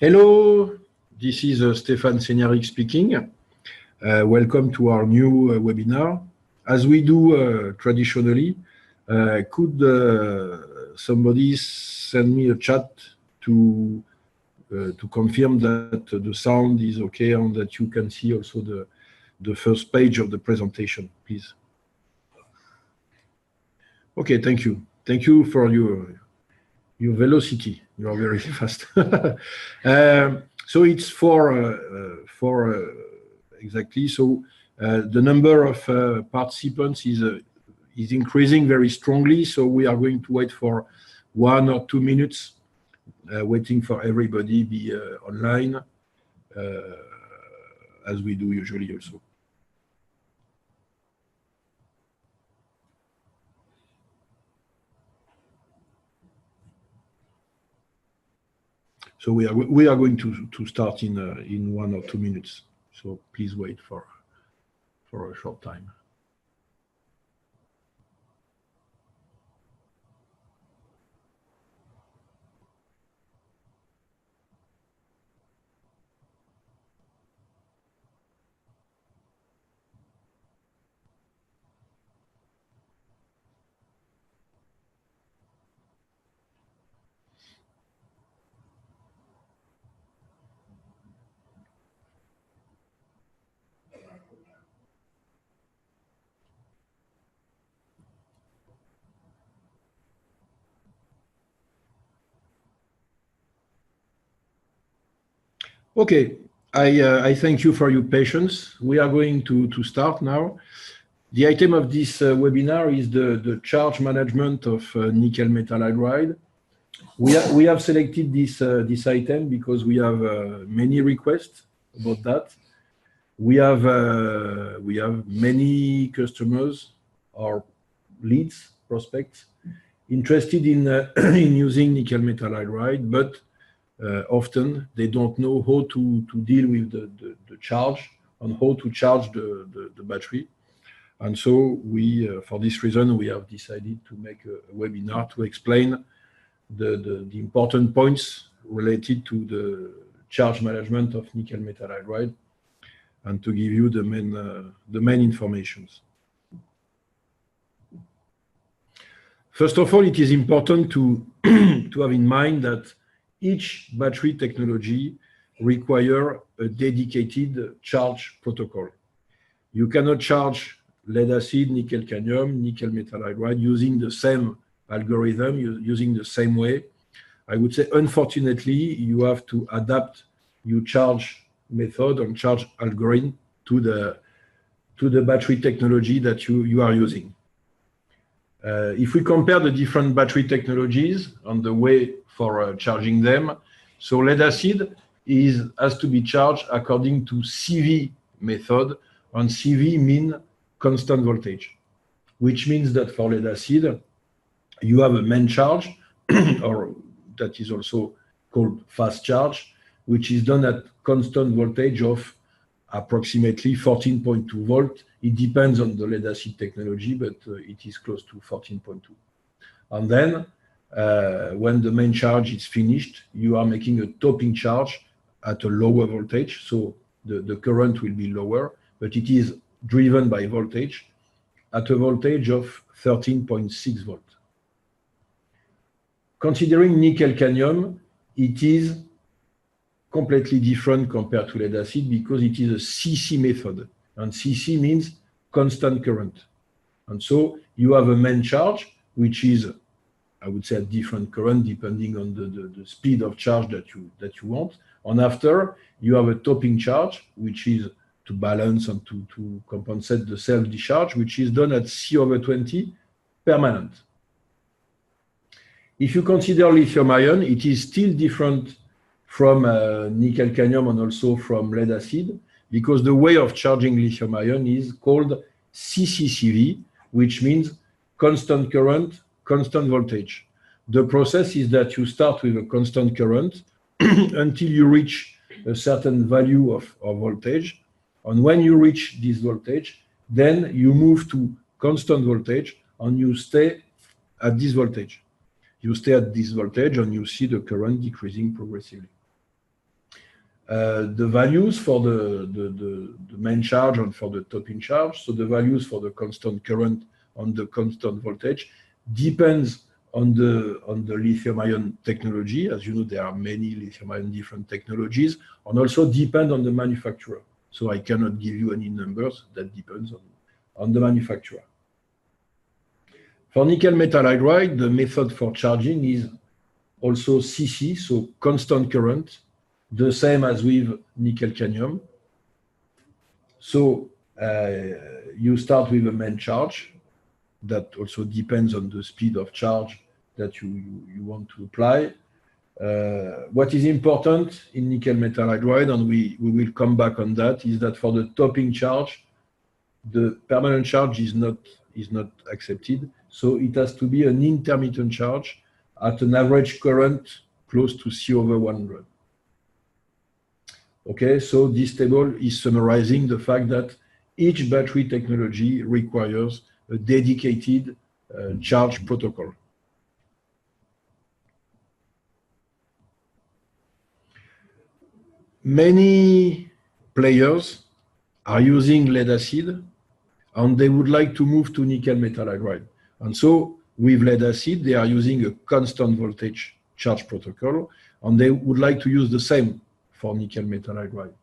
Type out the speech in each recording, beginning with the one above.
Hello, this is Stéphane Segnaric speaking. Welcome to our new webinar. As we do traditionally, could somebody send me a chat to confirm that the sound is okay and that you can see also the first page of the presentation, please? Okay, thank you. Thank you for your velocity. You are very fast. So it's for exactly. So the number of participants is increasing very strongly. So we are going to wait for 1 or 2 minutes, waiting for everybody be online, as we do usually also. So we are going to start in 1 or 2 minutes. So please wait for a short time. Okay, I thank you for your patience. We are going to start now. The item of this webinar is the charge management of nickel metal hydride. We have selected this item because we have many requests about that. We have many customers or leads, prospects, interested in in using nickel metal hydride, but often they don't know how to deal with the charge and how to charge the battery. And so for this reason, we have decided to make a webinar to explain the important points related to the charge management of nickel metal hydride and to give you the main informations. First of all, it is important to have in mind that each battery technology requires a dedicated charge protocol. You cannot charge lead acid, nickel cadmium, nickel metal hydride using the same algorithm, using the same way. I would say, unfortunately, you have to adapt your charge method and charge algorithm to the battery technology that you are using. If we compare the different battery technologies on the way for charging them, so lead acid has to be charged according to CV method, and CV mean constant voltage, which means that for lead acid, you have a main charge, or that is also called fast charge, which is done at constant voltage of approximately 14.2 volt. It depends on the lead acid technology, but it is close to 14.2. And then when the main charge is finished, you are making a topping charge at a lower voltage. So the current will be lower, but it is driven by voltage at a voltage of 13.6 volt. Considering nickel cadmium, it is completely different compared to lead acid because it is a CC method, and CC means constant current. And so you have a main charge, which is, I would say, a different current depending on the speed of charge that you want. And after, you have a topping charge, which is to balance and to compensate the self-discharge, which is done at C/20 permanent. If you consider lithium ion, it is still different from nickel cadmium and also from lead acid, because the way of charging lithium ion is called CCCV, which means constant current, constant voltage. The process is that you start with a constant current until you reach a certain value of voltage. And when you reach this voltage, then you move to constant voltage and you stay at this voltage. You stay at this voltage and you see the current decreasing progressively. the values for the main charge and for the topping charge. So the values for the constant current and the constant voltage depends on the lithium-ion technology. As you know, there are many lithium-ion different technologies, and also depend on the manufacturer. So I cannot give you any numbers. That depends on the manufacturer. For nickel metal hydride, the method for charging is also CC, so constant current, the same as with nickel cadmium. So you start with a main charge that also depends on the speed of charge that you want to apply. What is important in nickel metal hydride, and we will come back on that, is that for the topping charge, the permanent charge is not accepted. So it has to be an intermittent charge at an average current close to C/100. Okay, so this table is summarizing the fact that each battery technology requires a dedicated charge protocol. Many players are using lead acid, and they would like to move to nickel metal hydride. And so with lead acid, they are using a constant voltage charge protocol, and they would like to use the same for nickel metal hydride.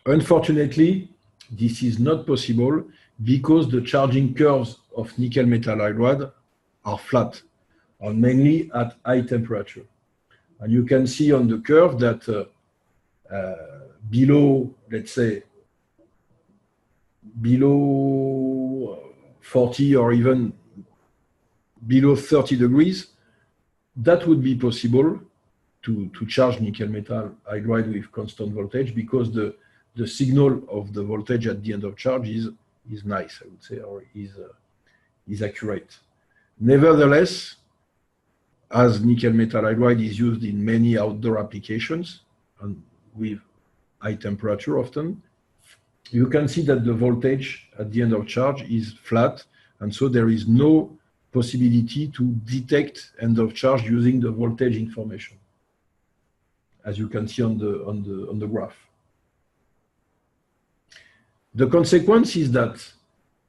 Unfortunately, this is not possible because the charging curves of nickel metal hydride are flat, and mainly at high temperature. And you can see on the curve that below, let's say, below 40 or even below 30 degrees, that would be possible to charge nickel metal hydride with constant voltage, because the signal of the voltage at the end of charge is nice, I would say, or is accurate. Nevertheless, as nickel metal hydride is used in many outdoor applications and with high temperature often, you can see that the voltage at the end of charge is flat, and so there is no possibility to detect end of charge using the voltage information, as you can see on the graph. The consequence is that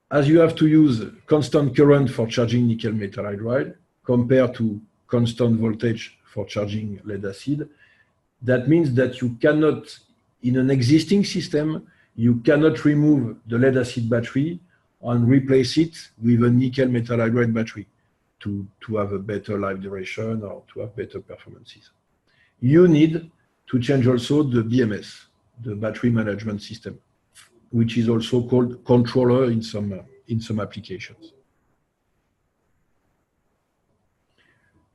as you have to use constant current for charging nickel metal hydride compared to constant voltage for charging lead acid, that means that you cannot, in an existing system, you cannot remove the lead acid battery and replace it with a nickel metal hydride battery to have a better life duration or to have better performances. You need to change also the BMS, the battery management system, which is also called controller in some applications.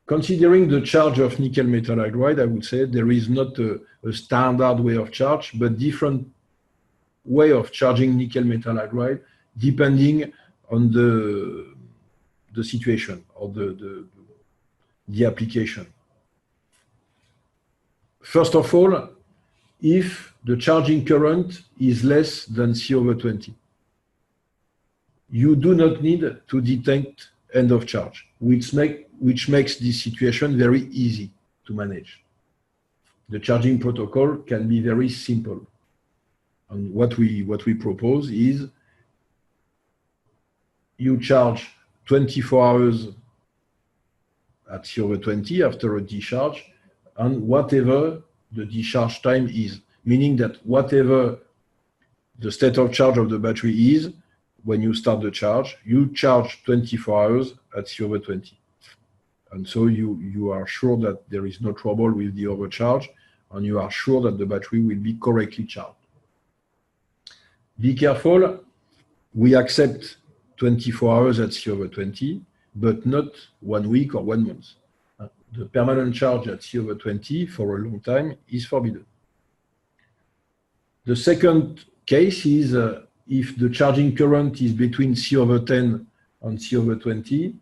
Considering the charge of nickel metal hydride, I would say there is not a standard way of charge, but different way of charging nickel metal hydride depending on the situation or the application. First of all, if the charging current is less than C/20, you do not need to detect end of charge, which makes this situation very easy to manage. The charging protocol can be very simple. And what we propose is you charge 24 hours at C/20 after a discharge, and whatever the discharge time is, meaning that whatever the state of charge of the battery is, when you start the charge, you charge 24 hours at C/20. And so you are sure that there is no trouble with the overcharge, and you are sure that the battery will be correctly charged. Be careful, we accept 24 hours at C/20, but not 1 week or 1 month. The permanent charge at C/20 for a long time is forbidden. The second case is if the charging current is between C/10 and C/20,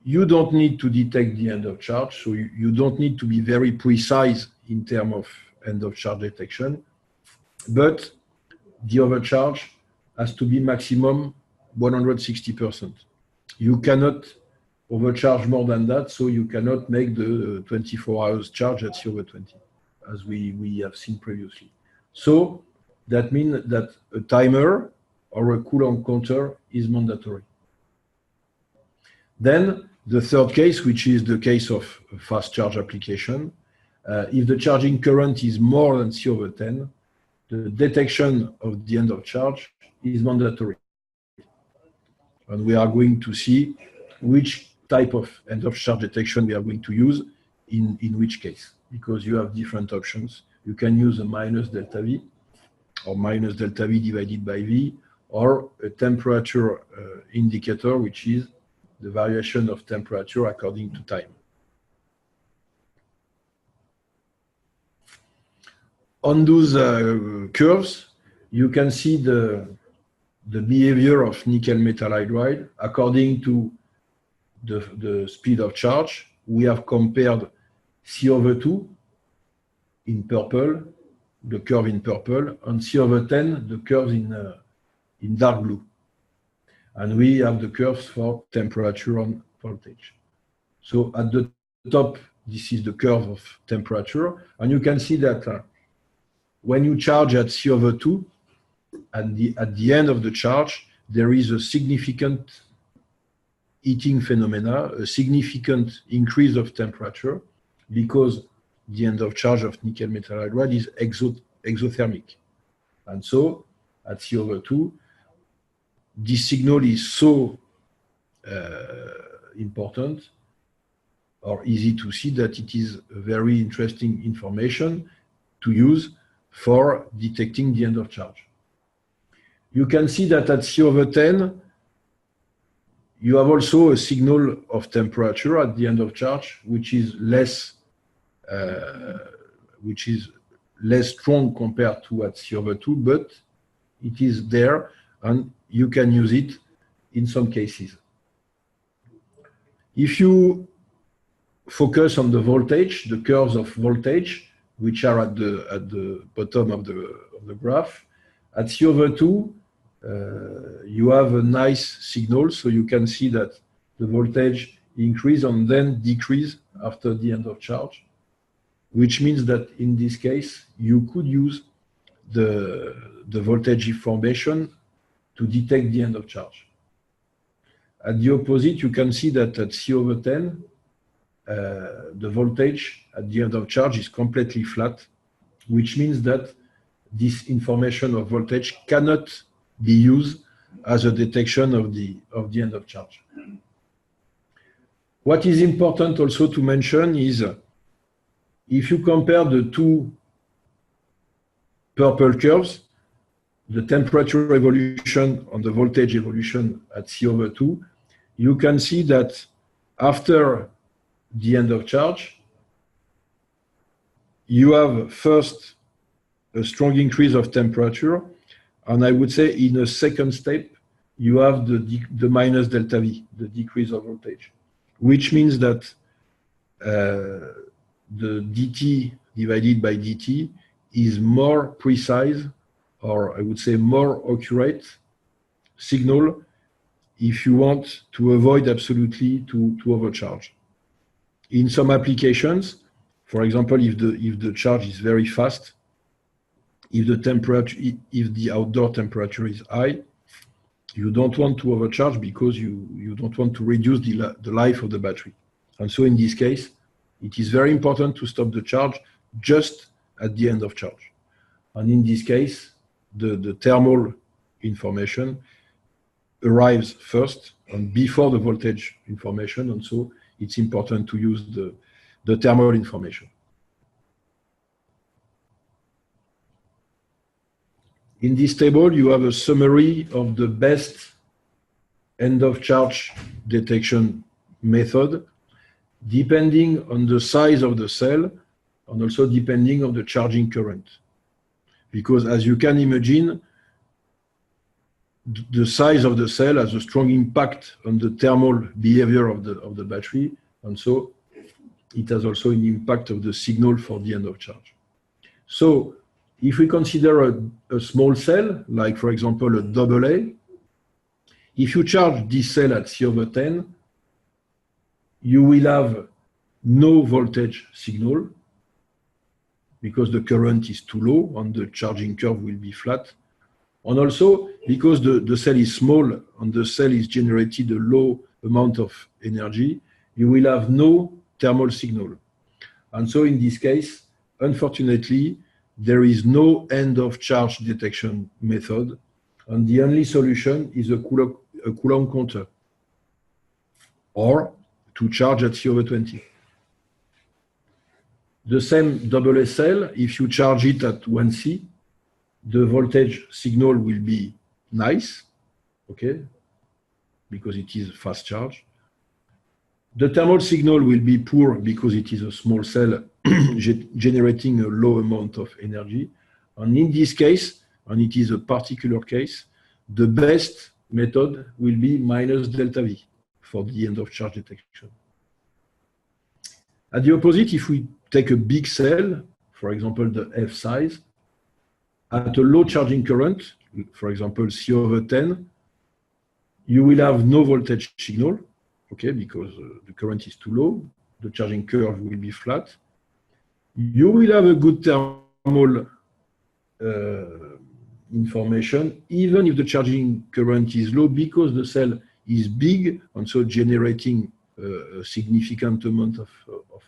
you don't need to detect the end of charge, so you don't need to be very precise in terms of end of charge detection, but the overcharge has to be maximum 160%. You cannot overcharge more than that, so you cannot make the 24 hours charge at C/20. as we have seen previously. So that means that a timer or a Coulomb counter is mandatory. Then the third case, which is the case of a fast charge application, if the charging current is more than C/10, the detection of the end of charge is mandatory. And we are going to see which type of end of charge detection we are going to use in which case, because you have different options. You can use a minus delta V or minus delta V divided by V, or a temperature indicator, which is the variation of temperature according to time. On those curves, you can see the behavior of nickel metal hydride according to the speed of charge. We have compared C/2 in purple, the curve in purple, and C/10, the curve in dark blue. And we have the curves for temperature and voltage. So at the top, this is the curve of temperature. And you can see that when you charge at C/2, at the end of the charge, there is a significant heating phenomena, a significant increase of temperature, because the end of charge of nickel metal hydride is exothermic. And so at C/2, this signal is so important or easy to see that it is a very interesting information to use for detecting the end of charge. You can see that at C/10, you have also a signal of temperature at the end of charge, which is less strong compared to at C/2, but it is there, and you can use it in some cases. If you focus on the voltage, the curves of voltage, which are at the bottom of the graph, at C/2, you have a nice signal, so you can see that the voltage increase and then decrease after the end of charge, which means that in this case, you could use the voltage information to detect the end of charge. At the opposite, you can see that at C/10, the voltage at the end of charge is completely flat, which means that this information of voltage cannot be used as a detection of the end of charge. What is important also to mention is if you compare the two purple curves, the temperature evolution and the voltage evolution at C/2, you can see that after the end of charge, you have first a strong increase of temperature, and I would say in a second step, you have the minus delta V, the decrease of voltage, which means that the dt divided by dt is more precise, or I would say more accurate signal if you want to avoid absolutely to overcharge. In some applications, for example, if the charge is very fast, if the outdoor temperature is high, you don't want to overcharge because you don't want to reduce the life of the battery. And so in this case, it is very important to stop the charge just at the end of charge. And in this case, the thermal information arrives first and before the voltage information, and so it's important to use the thermal information. In this table, you have a summary of the best end of charge detection method, depending on the size of the cell and also depending on the charging current. Because as you can imagine, the size of the cell has a strong impact on the thermal behavior of the battery, and so it has also an impact of the signal for the end of charge. So if we consider a small cell, like for example a AA, if you charge this cell at C/10, you will have no voltage signal, because the current is too low and the charging curve will be flat. And also because the cell is small and the cell is generated a low amount of energy, you will have no thermal signal. And so in this case, unfortunately, there is no end of charge detection method, and the only solution is a Coulomb counter, or to charge at C/20. The same AA cell, if you charge it at 1C, the voltage signal will be nice, okay, because it is fast charge. The thermal signal will be poor because it is a small cell generating a low amount of energy. And in this case, and it is a particular case, the best method will be minus delta V for the end of charge detection. At the opposite, if we take a big cell, for example, the F size, at a low charging current, for example, C/10, you will have no voltage signal, okay, because the current is too low, the charging curve will be flat. You will have a good thermal information, even if the charging current is low, because the cell is big and so generating a significant amount of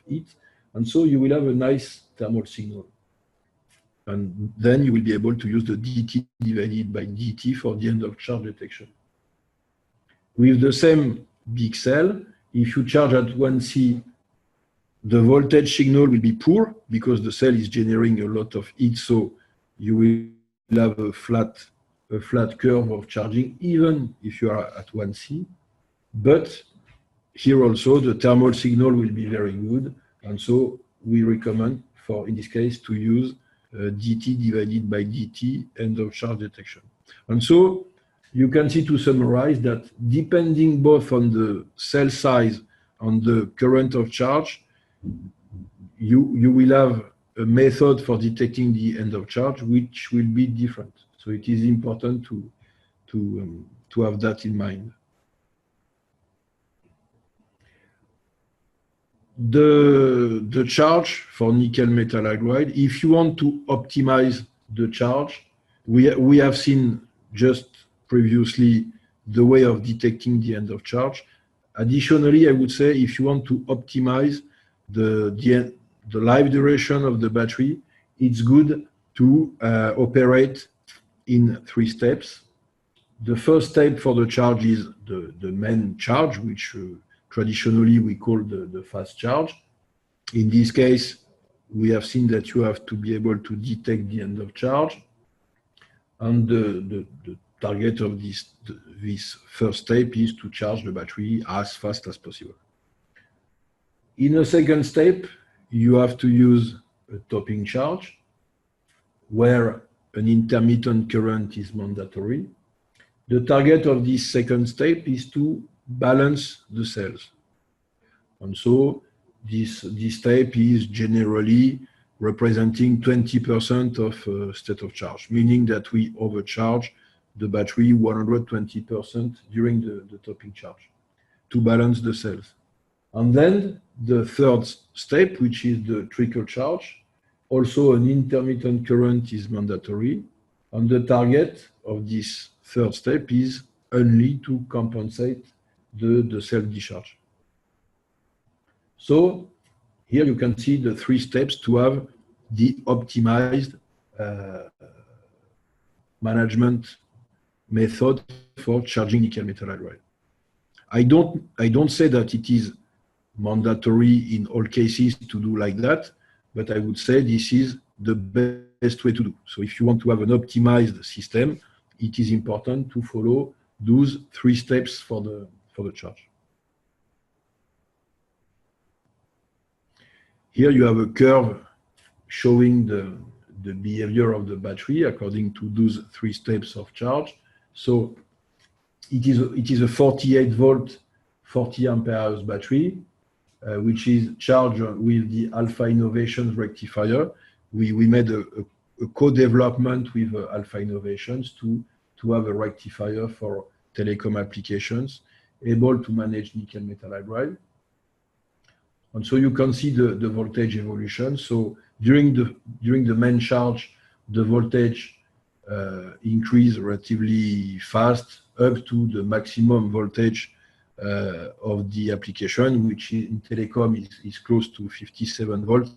heat. And so you will have a nice thermal signal. And then you will be able to use the dt divided by dt for the end of charge detection. With the same big cell, if you charge at 1C, the voltage signal will be poor because the cell is generating a lot of heat, so you will have a flat curve of charging, even if you are at 1C. But here also, the thermal signal will be very good, and so we recommend, in this case, to use dt divided by dt end of charge detection. And so you can see, to summarize, that depending both on the cell size and the current of charge, you will have a method for detecting the end of charge which will be different. So it is important to have that in mind. The charge for nickel metal hydride, if you want to optimize the charge, we have seen just previously the way of detecting the end of charge. Additionally, I would say, if you want to optimize the life duration of the battery, it's good to operate in 3 steps. The first step for the charge is the main charge, which traditionally we call the fast charge. In this case, we have seen that you have to be able to detect the end of charge. And the target of this first step is to charge the battery as fast as possible. In a second step, you have to use a topping charge, where an intermittent current is mandatory. The target of this second step is to balance the cells. And so this step is generally representing 20% of state of charge, meaning that we overcharge the battery 120% during the topping charge to balance the cells. And then the third step, which is the trickle charge, also an intermittent current is mandatory. And the target of this third step is only to compensate the self-discharge. So here you can see the 3 steps to have the optimized management method for charging nickel metal hydride. I don't say that it is mandatory in all cases to do like that, but I would say this is the best way to do. So if you want to have an optimized system, it is important to follow those 3 steps for the charge. Here you have a curve showing the behavior of the battery according to those 3 steps of charge. So it is a 48 volt, 40 ampere hours battery, which is charged with the Alpha Innovations rectifier. We made a co-development with Alpha Innovations to have a rectifier for telecom applications, able to manage nickel metal hydride. And so you can see the voltage evolution. So during the main charge, the voltage increase relatively fast up to the maximum voltage of the application, which in telecom is close to 57 volts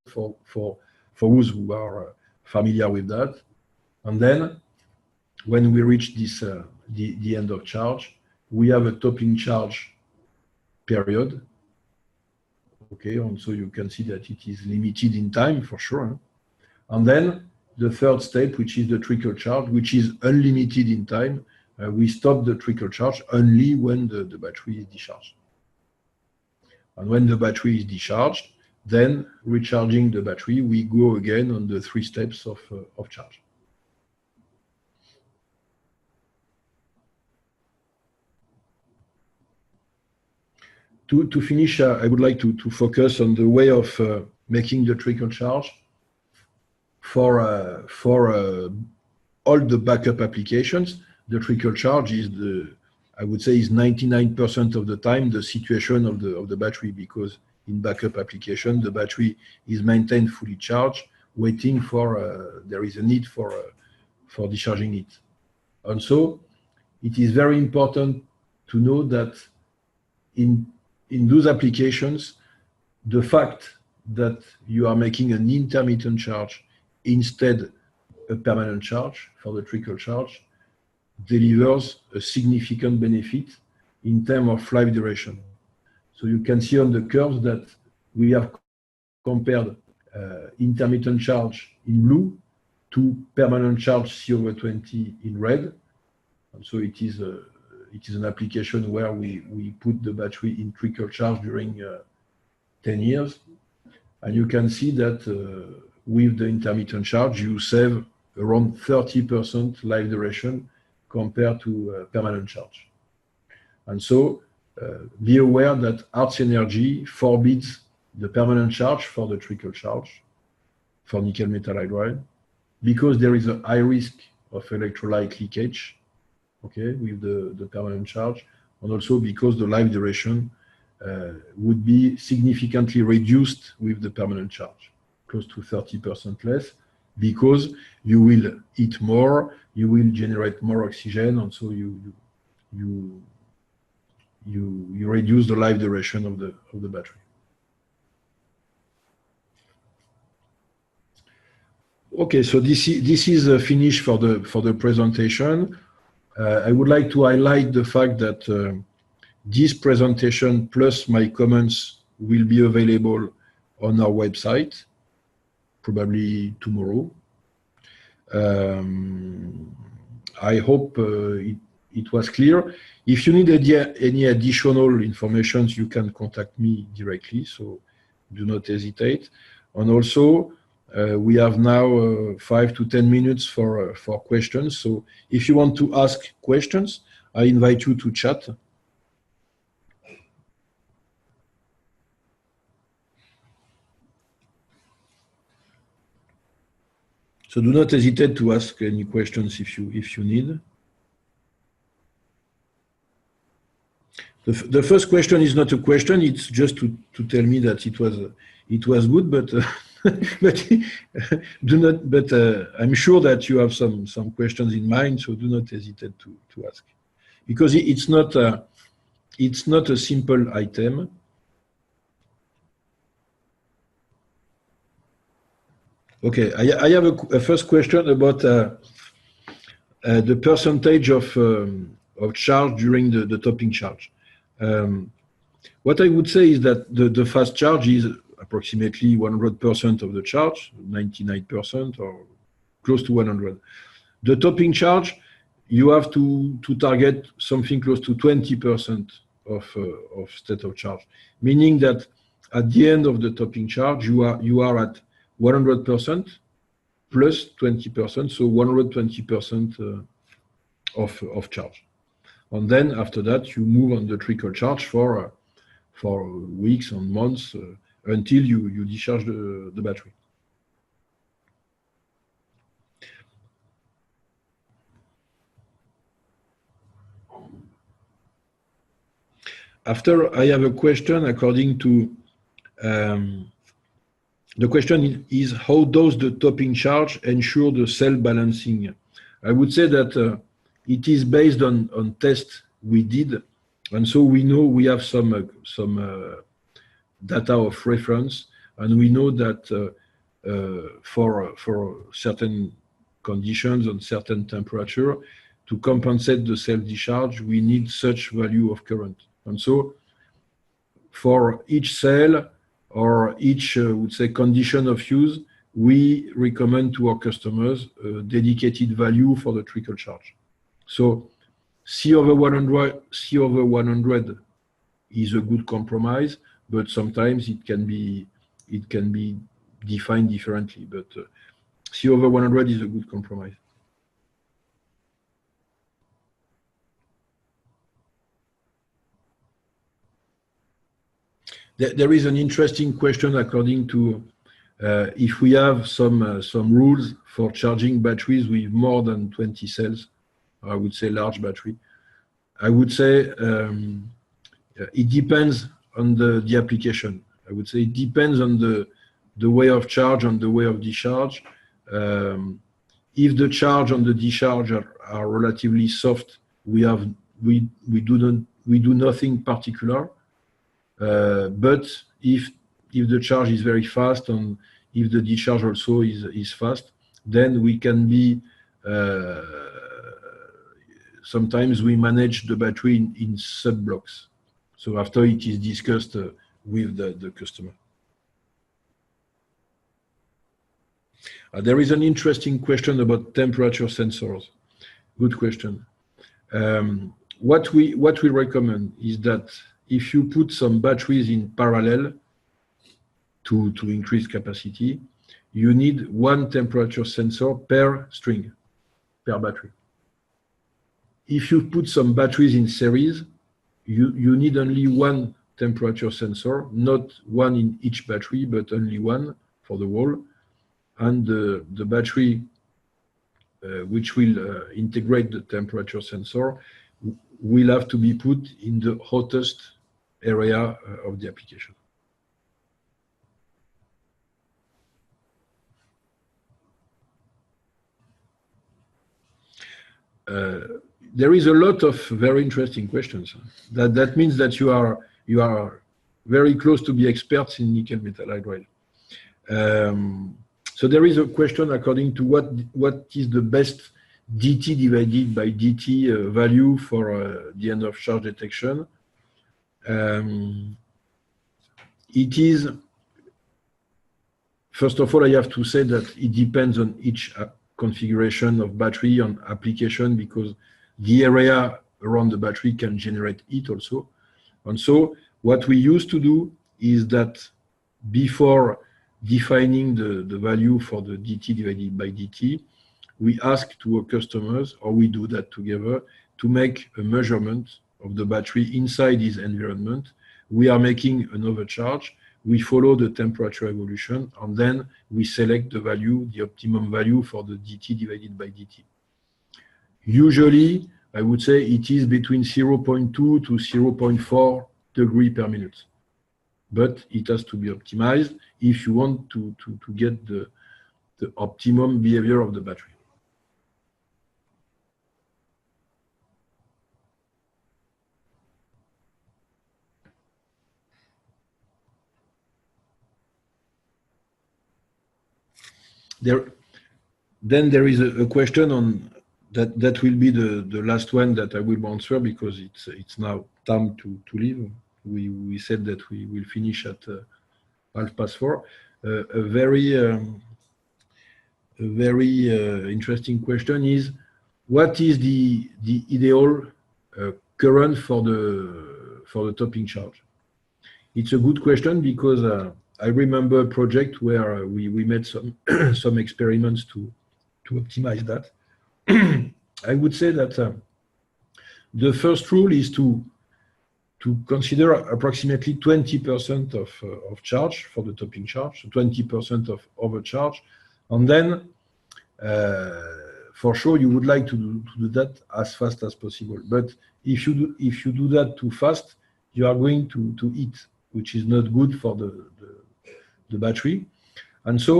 for those who are familiar with that. And then when we reach this the end of charge, we have a topping charge period. Okay, and so you can see that it is limited in time for sure. And then the third step, which is the trickle charge, which is unlimited in time. We stop the trickle charge only when the battery is discharged. And when the battery is discharged, then recharging the battery, we go again on the 3 steps of charge. To finish, I would like to focus on the way of making the trickle charge for all the backup applications. The trickle charge is I would say is 99% of the time the situation of the battery, because in backup application the battery is maintained fully charged, waiting for there is a need for discharging it. And so it is very important to know that in those applications, the fact that you are making an intermittent charge instead a permanent charge for the trickle charge delivers a significant benefit in terms of life duration. So you can see on the curves that we have compared intermittent charge in blue to permanent charge C/20 in red. And so it is an application where we put the battery in trickle charge during 10 years. And you can see that with the intermittent charge, you save around 30% life duration compared to permanent charge. And so be aware that Hartz Energy forbids the permanent charge for the trickle charge for nickel metal hydride, because there is a high risk of electrolyte leakage, okay, with the permanent charge, and also because the life duration would be significantly reduced with the permanent charge, close to 30% less, because you will eat more, you will generate more oxygen, and so you reduce the life duration of the battery. Okay, so this is a finish for the presentation. I would like to highlight the fact that this presentation plus my comments will be available on our website, probably tomorrow. I hope it was clear. If you need any additional information, you can contact me directly, so do not hesitate. And also, we have now 5 to 10 minutes for questions. So if you want to ask questions, I invite you to chat. So do not hesitate to ask any questions if you need. The first question is not a question; it's just to tell me that it was good, but but I'm sure that you have some questions in mind, so do not hesitate to ask, because it's not a simple item. Okay, I have a first question about the percentage of charge during the topping charge. What I would say is that the fast charge is approximately 100% of the charge, 99% or close to 100. The topping charge, you have to target something close to 20% of state of charge, meaning that at the end of the topping charge, you are at 100% plus 20%, so 120% of charge. And then after that, you move on the trickle charge for weeks and months until you discharge the battery. After, I have a question according to The question is how does the topping charge ensure the cell balancing? I would say that it is based on tests we did, and so we know we have some data of reference, and we know that for certain conditions and certain temperature, to compensate the cell discharge, we need such value of current. And so for each cell or each, would say, condition of use, we recommend to our customers a dedicated value for the trickle charge. So C over 100 is a good compromise, but sometimes it can be defined differently. But C over 100 is a good compromise. There is an interesting question according to if we have some rules for charging batteries with more than 20 cells, I would say large battery. I would say it depends on the application. I would say it depends on the way of charge and the way of discharge. If the charge and the discharge are relatively soft, we do nothing particular. But if the charge is very fast and if the discharge also is fast, then we can be sometimes we manage the battery in sub-blocks. So after it is discussed with the customer. There is an interesting question about temperature sensors. Good question. What we recommend is that if you put some batteries in parallel to increase capacity, you need one temperature sensor per string, per battery. If you put some batteries in series, you need only one temperature sensor, not one in each battery, but only one for the wall. And the battery which will integrate the temperature sensor will have to be put in the hottest area of the application. There is a lot of very interesting questions. That means that you are very close to be experts in nickel metal hydride. So there is a question according to what is the best DT divided by DT value for the end of charge detection. It is, first of all, I have to say that it depends on each configuration of battery and application, because the area around the battery can generate heat also. And so what we used to do is that before defining the value for the DT divided by DT, we ask to our customers, or we do that together, to make a measurement of the battery inside this environment. We are making an overcharge. We follow the temperature evolution, and then we select the value, the optimum value for the DT divided by DT. Usually, I would say it is between 0.2 to 0.4 degrees per minute. But it has to be optimized if you want to get the optimum behavior of the battery. Then there is a question on that will be the last one that I will answer, because it's now time to leave. We said that we will finish at 4:30. A very interesting question is, what is the ideal current for the topping charge? It's a good question, because I remember a project where we made some experiments to optimize that. I would say that the first rule is to consider approximately 20% of charge for the topping charge, so 20% of overcharge, and then for sure you would like to do that as fast as possible. But if you do that too fast, you are going to eat, which is not good for the battery. And so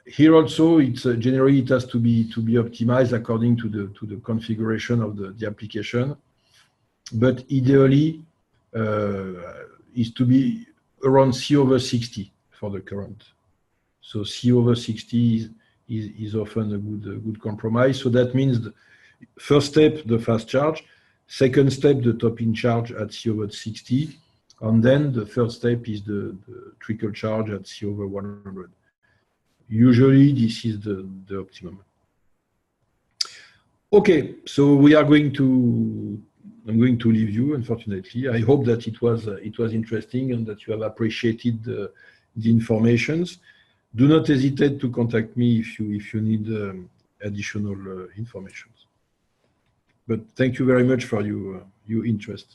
here also, it's generally it has to be optimized according to the configuration of the application. But ideally, is to be around C/60 for the current. So C/60 is often a good compromise. So that means the first step, the fast charge. Second step, the top-in charge at C/60. And then the third step is the trickle charge at C/100. Usually, this is the optimum. Okay, so we are going to. I'm going to leave you. Unfortunately, I hope that it was interesting and that you have appreciated the informations. Do not hesitate to contact me if you need additional information. But thank you very much for your interest.